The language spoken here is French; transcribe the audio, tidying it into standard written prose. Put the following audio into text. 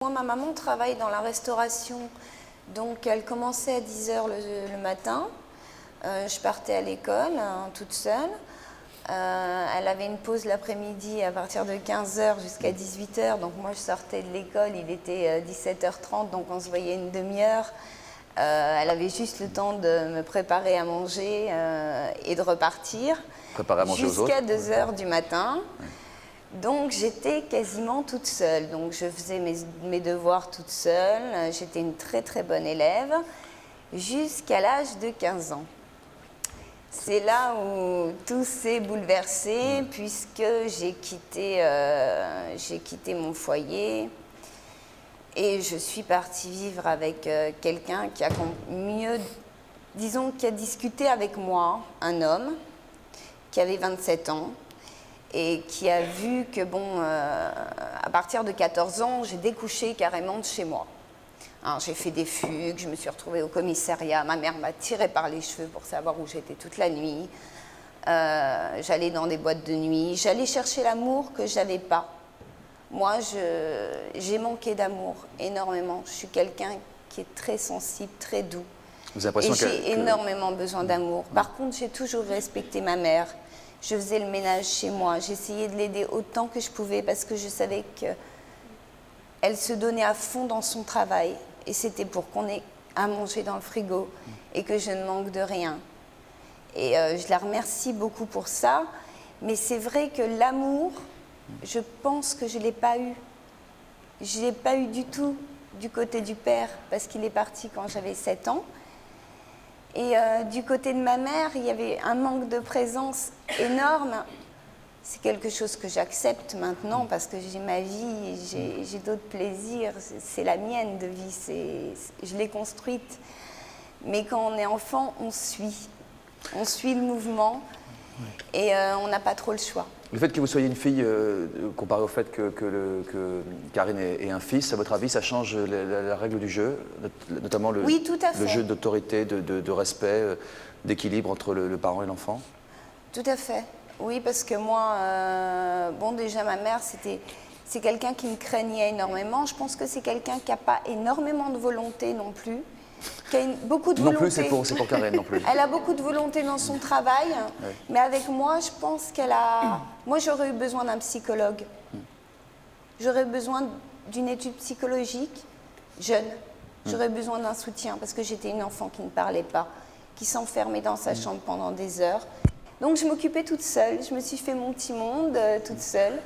Moi, ma maman travaille dans la restauration, donc elle commençait à 10h le matin. Je partais à l'école toute seule. Elle avait une pause l'après-midi à partir de 15h jusqu'à 18h. Donc moi, je sortais de l'école, il était 17h30, donc on se voyait une demi-heure. Elle avait juste le temps de me préparer à manger et de repartir. Préparer à manger aux autres. Jusqu'à 2h du matin. Ouais. Donc j'étais quasiment toute seule, donc je faisais mes devoirs toute seule, j'étais une très très bonne élève, jusqu'à l'âge de 15 ans. C'est là où tout s'est bouleversé, puisque j'ai quitté mon foyer et je suis partie vivre avec quelqu'un qui a qui a discuté avec moi, un homme qui avait 27 ans. Et qui a vu que, à partir de 14 ans, j'ai découché carrément de chez moi. J'ai fait des fugues, je me suis retrouvée au commissariat, ma mère m'a tiré par les cheveux pour savoir où j'étais toute la nuit. J'allais dans des boîtes de nuit, j'allais chercher l'amour que je n'avais pas. Moi, j'ai manqué d'amour énormément. Je suis quelqu'un qui est très sensible, très doux. Vous avez l'impression et j'ai énormément besoin d'amour. Par contre, j'ai toujours respecté ma mère. Je faisais le ménage chez moi, j'essayais de l'aider autant que je pouvais parce que je savais qu'elle se donnait à fond dans son travail et c'était pour qu'on ait à manger dans le frigo et que je ne manque de rien. Et je la remercie beaucoup pour ça, mais c'est vrai que l'amour, je pense que je ne l'ai pas eu. Je ne l'ai pas eu du tout du côté du père parce qu'il est parti quand j'avais 7 ans. Et du côté de ma mère, il y avait un manque de présence énorme. C'est quelque chose que j'accepte maintenant parce que j'ai ma vie, j'ai d'autres plaisirs. C'est la mienne de vie, je l'ai construite. Mais quand on est enfant, on suit. On suit le mouvement et on n'a pas trop le choix. Le fait que vous soyez une fille, comparé au fait que Karine ait un fils, à votre avis, ça change la règle du jeu, notamment oui, tout à fait. Le jeu d'autorité, de respect, d'équilibre entre le parent et l'enfant? Tout à fait. Oui, parce que moi, déjà ma mère, c'est quelqu'un qui me craignait énormément. Je pense que c'est quelqu'un qui n'a pas énormément de volonté non plus. Qui a beaucoup de volonté. Non plus, c'est pour Karine non plus. Elle a beaucoup de volonté dans son travail, ouais. Mais avec moi, je pense qu'elle a... Moi, j'aurais eu besoin d'un psychologue. J'aurais besoin d'une étude psychologique jeune. J'aurais besoin d'un soutien parce que j'étais une enfant qui ne parlait pas, qui s'enfermait dans sa chambre pendant des heures. Donc, je m'occupais toute seule. Je me suis fait mon petit monde toute seule.